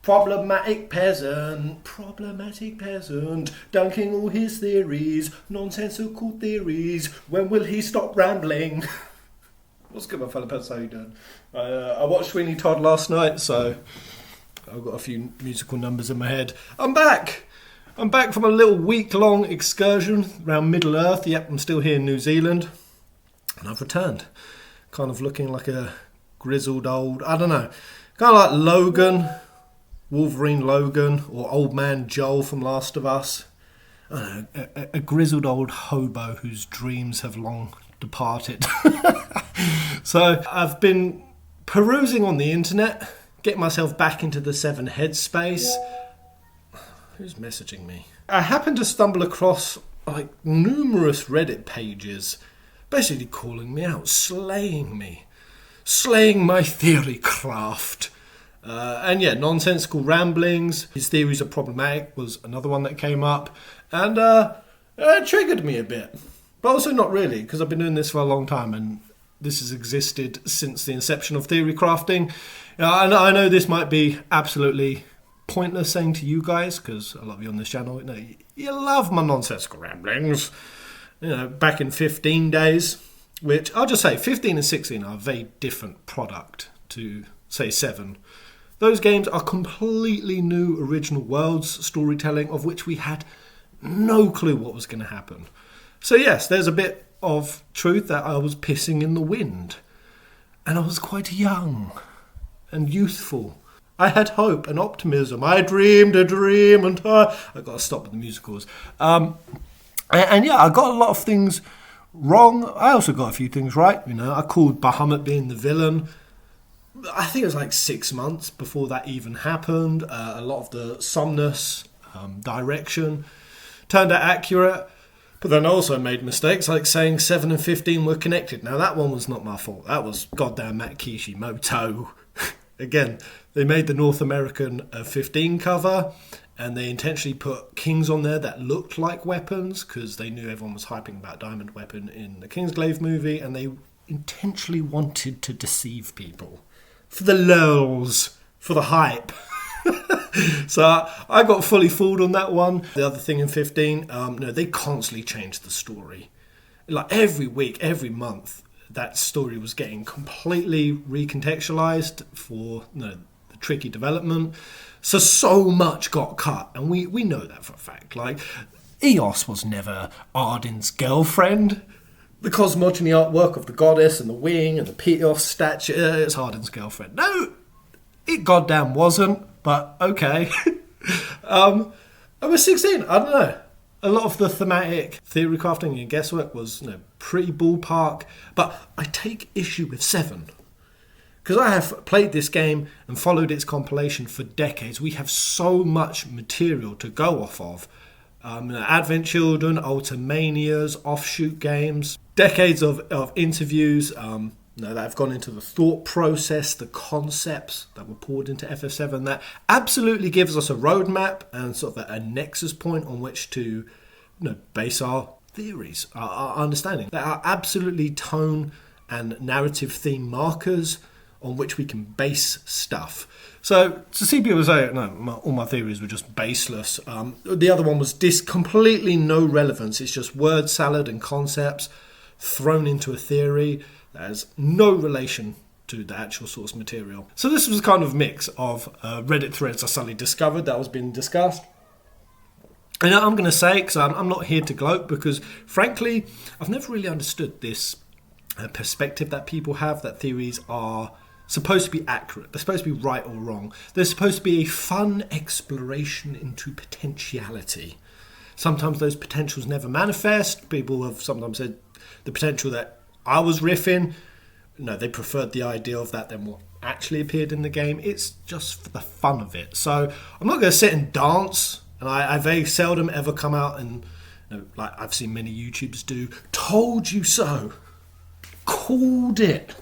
Problematic peasant, dunking all his theories, nonsensical theories. When will he stop rambling? What's good, my fellow peasants? How you doing? I watched Sweeney Todd last night, so I've got a few musical numbers in my head. I'm back from a little week-long excursion around Middle Earth. Yep, I'm still here in New Zealand, and I've returned. Kind of looking like a grizzled old, I don't know, kind of like Logan. Wolverine Logan or Old Man Joel from Last of Us. I don't know, a grizzled old hobo whose dreams have long departed. So I've been perusing on the internet, getting myself back into the Seven headspace. Who's messaging me? I happened to stumble across numerous Reddit pages basically calling me out, slaying my theory craft. And yeah, nonsensical ramblings. His theories are problematic was another one that came up, and it triggered me a bit, but also not really, because I've been doing this for a long time, and this has existed since the inception of theory crafting. I know this might be absolutely pointless saying to you guys, because I love you on this channel. You love my nonsensical ramblings. Back in 15 days, which I'll just say 15 and 16 are a very different product to say 7. Those games are completely new original worlds, storytelling of which we had no clue what was going to happen. So yes, there's a bit of truth that I was pissing in the wind. And I was quite young and youthful. I had hope and optimism. I dreamed a dream and I've got to stop with the musicals. And yeah, I got a lot of things wrong. I also got a few things right. I called Bahamut being the villain. I think it was 6 months before that even happened. A lot of the somnus direction turned out accurate, but then I also made mistakes like saying 7 and 15 were connected. Now that one was not my fault. That was goddamn Matt Kishimoto. Again, they made the North American 15 cover, and they intentionally put kings on there that looked like weapons because they knew everyone was hyping about Diamond Weapon in the Kingsglaive movie, and they intentionally wanted to deceive people. For the lulz, for the hype. So I got fully fooled on that one. The other thing in 15, they constantly changed the story. Every week, every month, that story was getting completely recontextualized for the tricky development. So much got cut, and we know that for a fact. Eos was never Arden's girlfriend. The cosmogony artwork of the goddess and the wing and the Peos statue, it's Harden's girlfriend. No, it goddamn wasn't, but okay. I was 16, I don't know. A lot of the thematic theory crafting and guesswork was pretty ballpark, but I take issue with 7. Because I have played this game and followed its compilation for decades. We have so much material to go off of. Advent Children, Ultimanias, offshoot games, decades of interviews that have gone into the thought process, the concepts that were poured into FF7 that absolutely gives us a roadmap and sort of a nexus point on which to base our theories, our understanding. There are absolutely tone and narrative theme markers on which we can base stuff. So to see people say, all my theories were just baseless. The other one was completely no relevance. It's just word salad and concepts thrown into a theory that has no relation to the actual source material. So this was kind of a mix of Reddit threads I suddenly discovered that was being discussed. And I'm going to say, because I'm not here to gloat, because frankly, I've never really understood this perspective that people have, that theories are supposed to be accurate. They're supposed to be right or wrong. They're supposed to be a fun exploration into potentiality. Sometimes those potentials never manifest. People have sometimes said the potential that I was riffing, they preferred the idea of that than what actually appeared in the game. It's just for the fun of it. So I'm not going to sit and dance, and I very seldom ever come out and, like I've seen many YouTubers do, told you so, called it.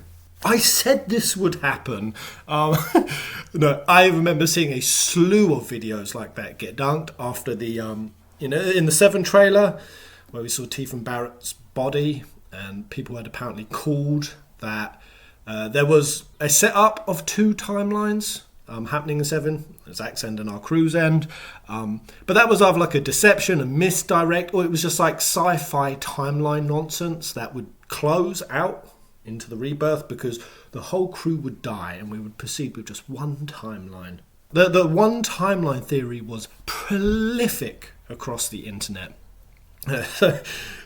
I said this would happen. I remember seeing a slew of videos like that get dunked after the, in the 7 trailer, where we saw Tiefenbarrett's Barrett's body, and people had apparently called that there was a setup of 2 timelines happening in 7. Zack's end and our crew's end. But that was either like a deception, a misdirect, or it was just like sci-fi timeline nonsense that would close out into the Rebirth because the whole crew would die and we would proceed with just one timeline. The one timeline theory was prolific across the internet.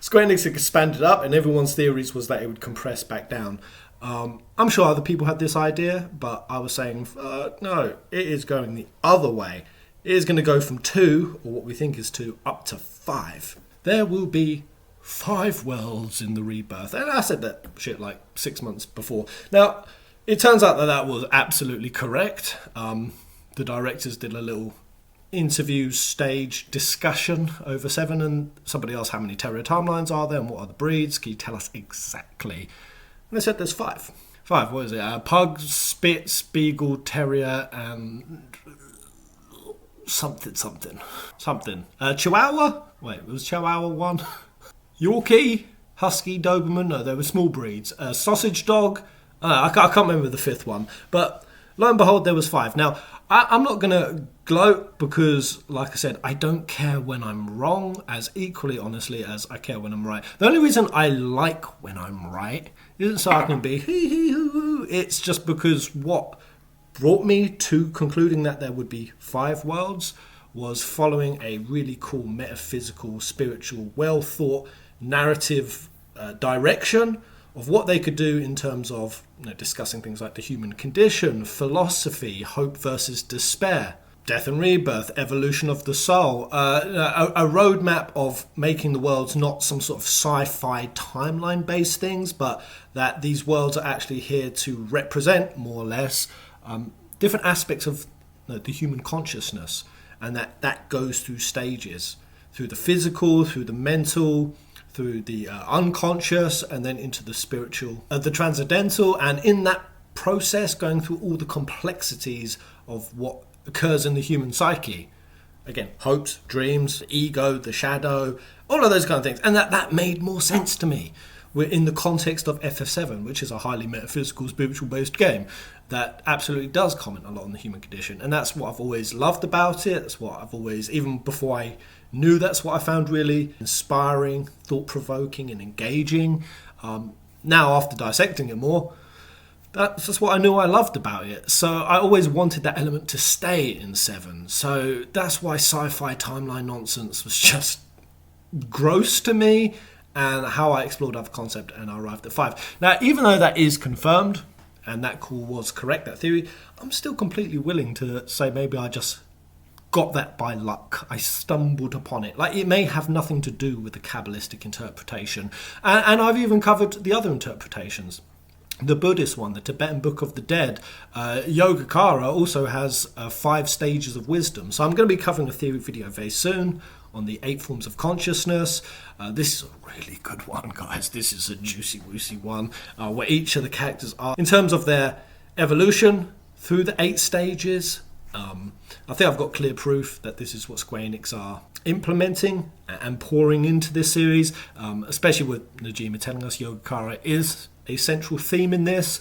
Square Enix expanded up and everyone's theories was that it would compress back down. I'm sure other people had this idea, but I was saying, no, it is going the other way. It is going to go from 2, or what we think is 2, up to 5. There will be 5 worlds in the Rebirth. And I said that shit like 6 months before. Now, it turns out that that was absolutely correct. The directors did a little interview stage discussion over 7, and somebody asked how many Terrier timelines are there and what are the breeds. Can you tell us exactly? And they said there's 5. 5, what is it? Pug, Spitz, Beagle, Terrier, and something. Chihuahua? Wait, was Chihuahua 1? Yorkie, Husky, Doberman? No, they were small breeds. Sausage Dog? I can't remember the 5th one. But lo and behold, there was 5. Now, I'm not going to gloat because, like I said, I don't care when I'm wrong as equally honestly as I care when I'm right. The only reason I like when I'm right isn't so I can be hee-hee-hoo-hoo. It's just because what brought me to concluding that there would be 5 worlds was following a really cool metaphysical, spiritual, well-thought narrative direction of what they could do in terms of discussing things like the human condition, philosophy, hope versus despair, death and rebirth, evolution of the soul, a roadmap of making the worlds not some sort of sci-fi timeline-based things, but that these worlds are actually here to represent, more or less, different aspects of the human consciousness, and that goes through stages, through the physical, through the mental, through the unconscious, and then into the spiritual, the transcendental, and in that process going through all the complexities of what occurs in the human psyche. Again, hopes, dreams, the ego, the shadow, all of those kind of things. And that made more sense to me. We're in the context of FF7, which is a highly metaphysical, spiritual-based game that absolutely does comment a lot on the human condition. And that's what I've always loved about it. That's what I've always, even before I knew, that's what I found really inspiring, thought-provoking and engaging. Now, after dissecting it more, that's just what I knew I loved about it. So I always wanted that element to stay in 7. So that's why sci-fi timeline nonsense was just gross to me, and how I explored other concept and I arrived at 5. Now, even though that is confirmed, and that call was correct, that theory, I'm still completely willing to say maybe I just got that by luck. I stumbled upon it. Like, it may have nothing to do with the Kabbalistic interpretation. And I've even covered the other interpretations. The Buddhist one, the Tibetan Book of the Dead. Yogacara also has 5 stages of wisdom. So I'm going to be covering a theory video very soon on the 8 forms of consciousness. This is a really good one, guys. This is a juicy-woosy one, where each of the characters are, in terms of their evolution through the 8 stages. I think I've got clear proof that this is what Square Enix are implementing and pouring into this series, especially with Najima telling us Yogacara is a central theme in this.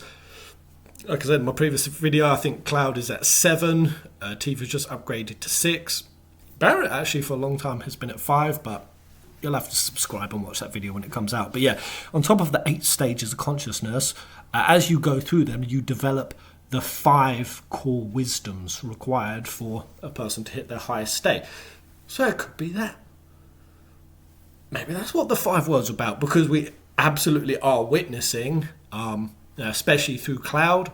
Like I said in my previous video, I think Cloud is at 7, Tifa's just upgraded to 6. Barrett actually for a long time has been at 5, but you'll have to subscribe and watch that video when it comes out. But yeah, on top of the 8 stages of consciousness, as you go through them, you develop the 5 core wisdoms required for a person to hit their highest state. So it could be that. Maybe that's what the 5 worlds are about, because we absolutely are witnessing, especially through Cloud,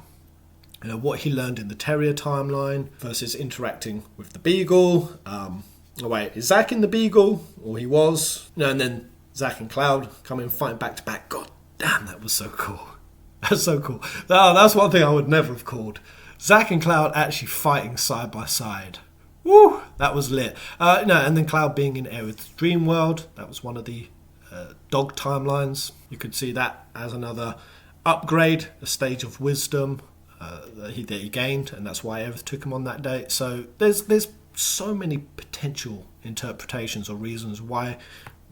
what he learned in the Terrier timeline versus interacting with the Beagle. Is Zack in the Beagle? Or he was. And then Zack and Cloud coming fighting back to back. God damn, that was so cool. That's so cool. That's one thing I would never have called. Zack and Cloud actually fighting side by side. Woo! That was lit. And then Cloud being in Aerith's dream world. That was one of the dog timelines. You could see that as another upgrade, a stage of wisdom that he gained, and that's why Aerith took him on that date. So there's so many potential interpretations or reasons why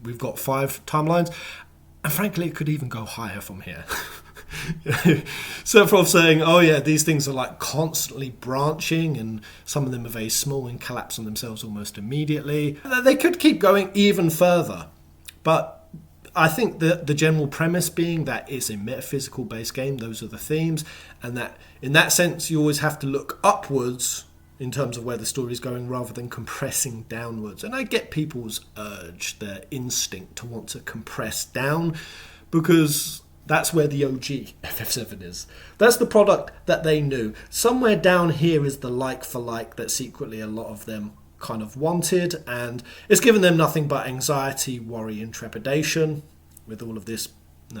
we've got 5 timelines, and frankly it could even go higher from here. Sephiroth saying, oh yeah, these things are like constantly branching and some of them are very small and collapse on themselves almost immediately. They could keep going even further, but I think the general premise being that it's a metaphysical based game, those are the themes, and that in that sense you always have to look upwards in terms of where the story is going rather than compressing downwards. And I get people's urge, their instinct to want to compress down, because that's where the OG FF7 is. That's the product that they knew. Somewhere down here is the like for like that secretly a lot of them kind of wanted, and it's given them nothing but anxiety, worry and trepidation with all of this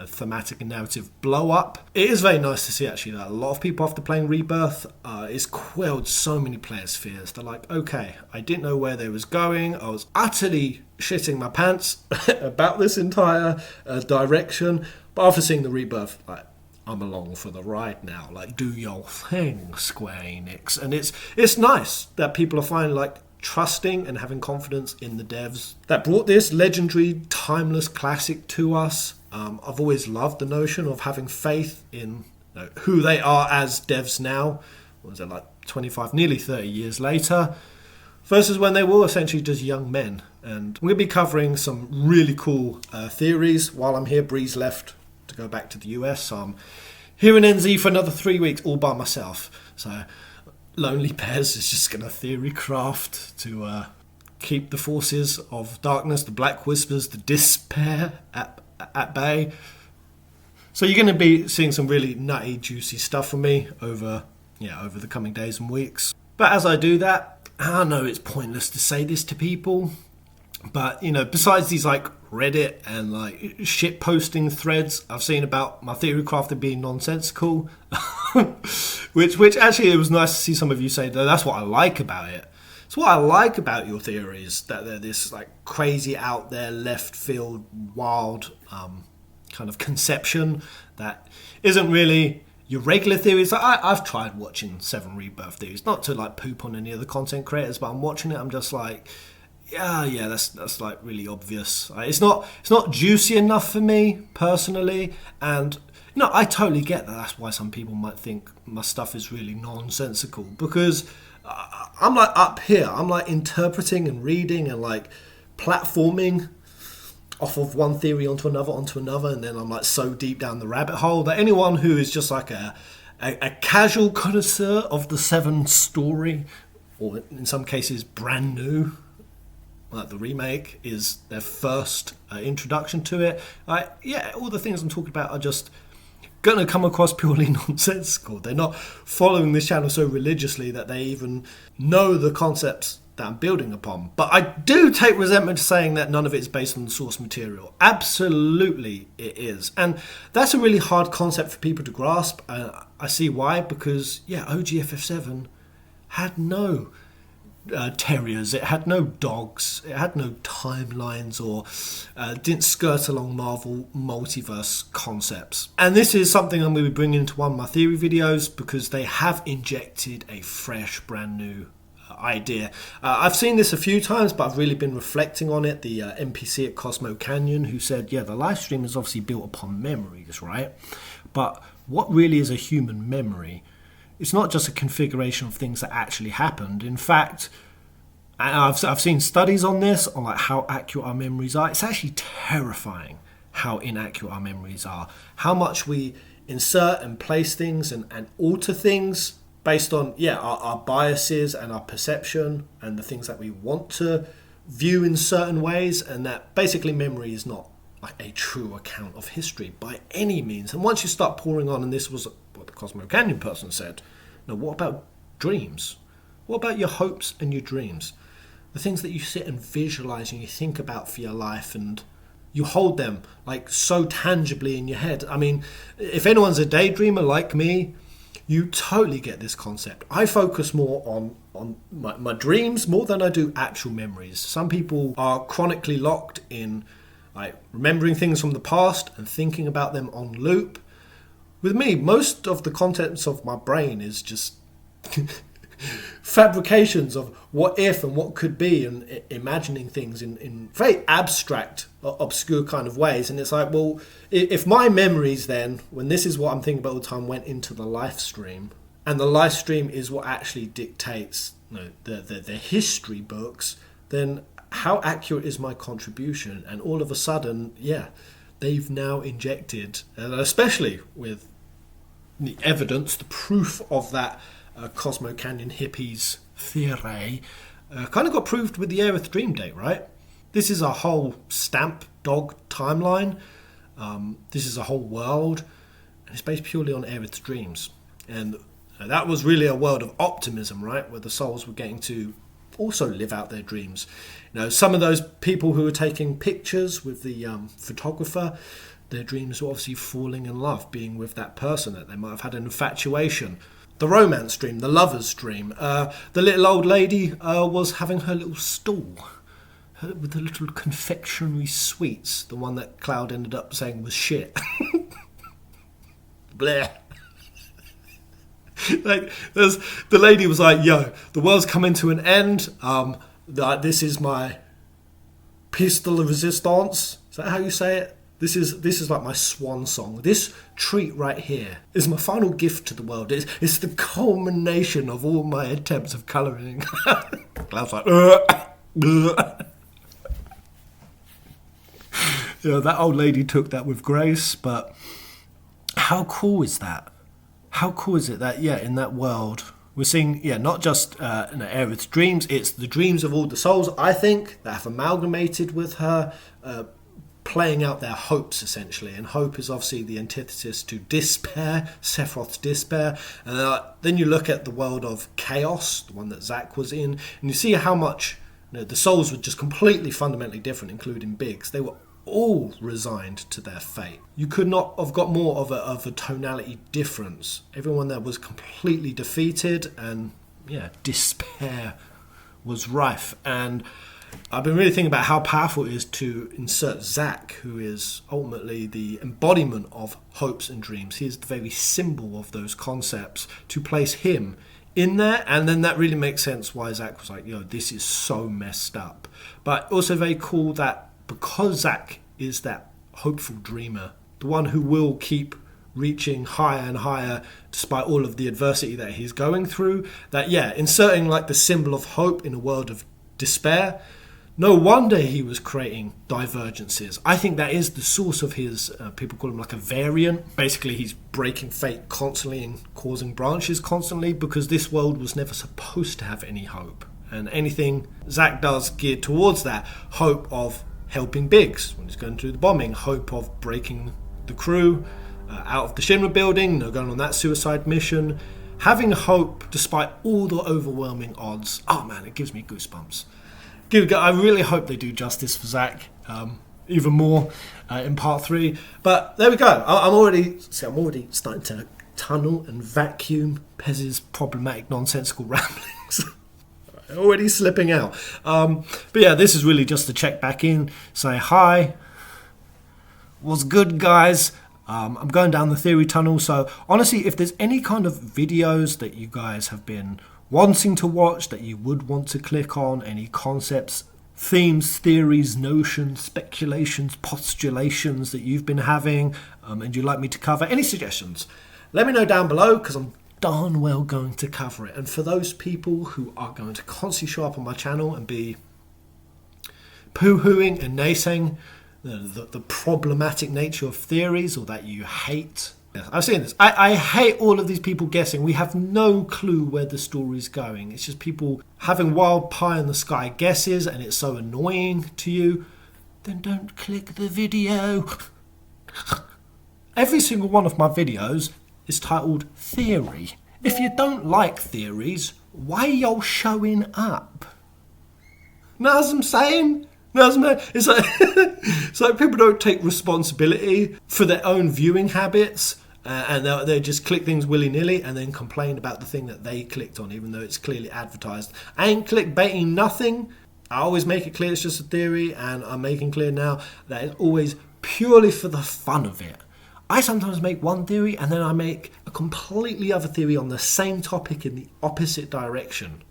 thematic and narrative blow up. It is very nice to see actually that a lot of people after playing Rebirth it's quelled so many players' fears. They're like, okay, I didn't know where they was going, I was utterly shitting my pants about this entire direction, but after seeing the Rebirth, like, I'm along for the ride now. Like, do your thing, Square Enix. And it's nice that people are finally like trusting and having confidence in the devs that brought this legendary, timeless classic to us. I've always loved the notion of having faith in who they are as devs now. What was it, like 25, nearly 30 years later, versus when they were essentially just young men. And we'll be covering some really cool theories. While I'm here, Bree's left to go back to the US, so I'm here in NZ for another 3 weeks all by myself. So Lonely Pez is just going to theory craft to keep the forces of darkness, the black whispers, the despair at bay. So you're going to be seeing some really nutty, juicy stuff from me over the coming days and weeks. But as I do that, I know it's pointless to say this to people, but besides these like Reddit and like shit posting threads I've seen about my theory crafting being nonsensical, which actually it was nice to see some of you say that that's what I like about it. So what I like about your theories, that they're this like crazy out there left field wild kind of conception that isn't really your regular theories. I've tried watching 7 Rebirth theories, not to like poop on any other content creators, but I'm watching it, I'm just like, yeah, that's like really obvious. It's not juicy enough for me personally, and I totally get that. That's why some people might think my stuff is really nonsensical, because I'm like up here, I'm like interpreting and reading and like platforming off of one theory onto another, and then I'm like so deep down the rabbit hole that anyone who is just like a casual connoisseur of the 7 story, or in some cases brand new, like the remake is their first introduction to it, all the things I'm talking about are just going to come across purely nonsensical. They're not following this channel so religiously that they even know the concepts that I'm building upon. But I do take resentment to saying that none of it is based on the source material. Absolutely it is. And that's a really hard concept for people to grasp. I see why, because OGFF7 had no terriers, it had no dogs, it had no timelines, or didn't skirt along Marvel multiverse concepts. And this is something I'm going to be bringing into one of my theory videos, because they have injected a fresh, brand new idea. I've seen this a few times, but I've really been reflecting on it. The NPC at Cosmo Canyon, who said, the live stream is obviously built upon memories, right? But what really is a human memory? It's not just a configuration of things that actually happened. In fact, I've seen studies on this, on like how accurate our memories are. It's actually terrifying how inaccurate our memories are. How much we insert and place things and alter things based on our biases and our perception and the things that we want to view in certain ways, and that basically memory is not like a true account of history by any means. And once you start pouring on, and this was what the Cosmo Canyon person said, now what about dreams? What about your hopes and your dreams? The things that you sit and visualize and you think about for your life, and you hold them like so tangibly in your head. I mean, if anyone's a daydreamer like me, you totally get this concept. I focus more on my dreams more than I do actual memories. Some people are chronically locked in like remembering things from the past and thinking about them on loop. With me, most of the contents of my brain is just fabrications of what if and what could be, and imagining things in very abstract, obscure kind of ways. And it's like, well, if my memories then, when this is what I'm thinking about all the time, went into the live stream, and the live stream is what actually dictates, you know, the history books, then how accurate is my contribution? And all of a sudden, yeah, they've now injected, and especially with the evidence, the proof of that Cosmo Canyon hippies theory, kind of got proved with the Aerith Dream Date, right? This is a whole stamp dog timeline. This is a whole world, and it's based purely on Aerith's dreams. And that was really a world of optimism, right? Where the souls were getting to also live out their dreams. You know, some of those people who were taking pictures with the photographer, their dreams were obviously falling in love, being with that person, that they might have had an infatuation. The romance dream, the lover's dream. The little old lady was having her little stall with the little confectionery sweets, the one that Cloud ended up saying was shit. Bleh. Like, the lady was like, yo, the world's coming to an end. This is my piece de resistance. Is that how you say it? This is like my swan song. This treat right here is my final gift to the world. It's the culmination of all my attempts of colouring. Cloud's like, you know, that old lady took that with grace, but how cool is that? How cool is it that, yeah, in that world, we're seeing, yeah, not just Aerith's dreams, it's the dreams of all the souls, I think, that have amalgamated with her, playing out their hopes, essentially. And hope is obviously the antithesis to despair, Sephiroth's despair. And then you look at the world of chaos, the one that Zack was in, and you see how much, you know, the souls were just completely fundamentally different, including Biggs. They were all resigned to their fate. You could not have got more of a tonality difference. Everyone there was completely defeated, and yeah, despair was rife. And I've been really thinking about how powerful it is to insert Zack, who is ultimately the embodiment of hopes and dreams. He is the very symbol of those concepts, to place him in there. And then that really makes sense why Zack was like, yo, this is so messed up. But also very cool that because Zack is that hopeful dreamer, the one who will keep reaching higher and higher despite all of the adversity that he's going through, that, yeah, inserting like the symbol of hope in a world of despair, no wonder he was creating divergences. I think that is the source of his, people call him like a variant. Basically, he's breaking fate constantly and causing branches constantly, because this world was never supposed to have any hope. And anything Zack does geared towards that hope of helping Biggs when he's going through the bombing, hope of breaking the crew out of the Shinra building, going on that suicide mission, having hope despite all the overwhelming odds. Oh man, it gives me goosebumps. I really hope they do justice for Zack even more in part 3. But there we go. I'm already starting to tunnel and vacuum Pez's problematic nonsensical ramblings. Already slipping out. But yeah, this is really just to check back in, say hi, what's good, guys. I'm going down the theory tunnel, so honestly, if there's any kind of videos that you guys have been wanting to watch, that you would want to click on, any concepts, themes, theories, notions, speculations, postulations that you've been having, and you'd like me to cover, any suggestions, let me know down below, because I'm darn well going to cover it. And for those people who are going to constantly show up on my channel and be poo-hooing and naysaying the problematic nature of theories, or that you hate, I've seen this. I hate all of these people guessing. We have no clue where the story's going. It's just people having wild pie in the sky guesses, and it's so annoying to you. Then don't click the video. Every single one of my videos is titled Theory. If you don't like theories, why y'all showing up? Know what I'm saying? It's like people don't take responsibility for their own viewing habits, and they just click things willy-nilly and then complain about the thing that they clicked on, even though it's clearly advertised. I ain't clickbaiting nothing. I always make it clear it's just a theory, and I'm making clear now that it's always purely for the fun of it. I sometimes make one theory and then I make a completely other theory on the same topic in the opposite direction.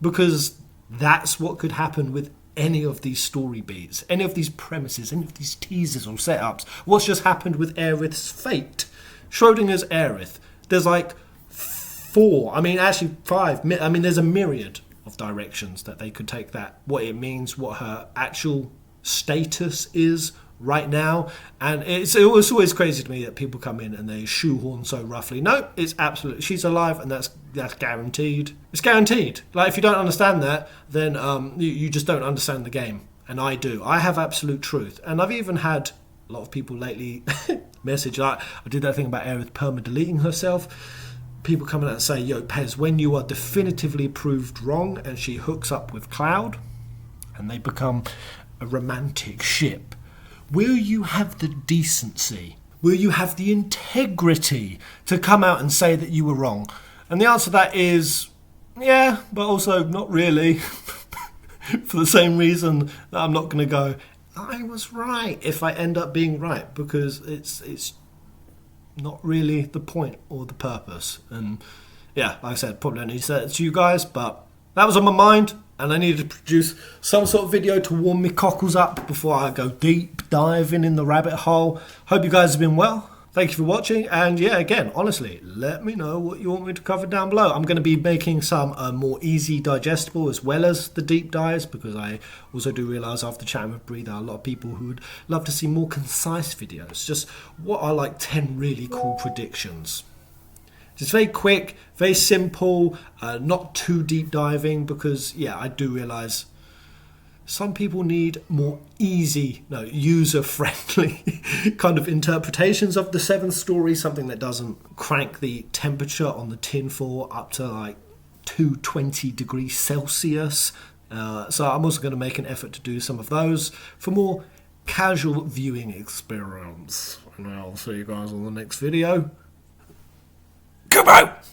Because that's what could happen with any of these story beats, any of these premises, any of these teasers or setups. What's just happened with Aerith's fate? Schrodinger's Aerith. There's like 4, I mean actually 5, I mean there's a myriad of directions that they could take that, what it means, what her actual status is right now. And it's always crazy to me that people come in and they shoehorn so roughly. No, it's absolutely, she's alive, and that's guaranteed. It's guaranteed. Like, if you don't understand that, then you just don't understand the game, and I do. I have absolute truth, and I've even had a lot of people lately message, like I did that thing about Aerith perma-deleting herself. People come in and say, yo Pez, when you are definitively proved wrong and she hooks up with Cloud and they become a romantic ship, will you have the decency, will you have the integrity to come out and say that you were wrong? And the answer to that is, yeah, but also not really. For the same reason that I'm not going to go, I was right, if I end up being right, because it's not really the point or the purpose. And yeah, like I said, probably don't need to say it to you guys, but that was on my mind, and I needed to produce some sort of video to warm me cockles up before I go deep diving in the rabbit hole. Hope you guys have been well. Thank you for watching, and yeah, again, honestly, let me know what you want me to cover down below. I'm going to be making some more easy digestible as well as the deep dives, because I also do realise after chatting with Bree, there are a lot of people who would love to see more concise videos. Just what are like 10 really cool predictions. Just very quick, very simple, not too deep diving, because yeah, I do realise some people need more easy, user-friendly kind of interpretations of the 7th story, something that doesn't crank the temperature on the tinfoil up to like 220 degrees Celsius. So I'm also going to make an effort to do some of those for more casual viewing experience. And I'll see you guys on the next video. Come out!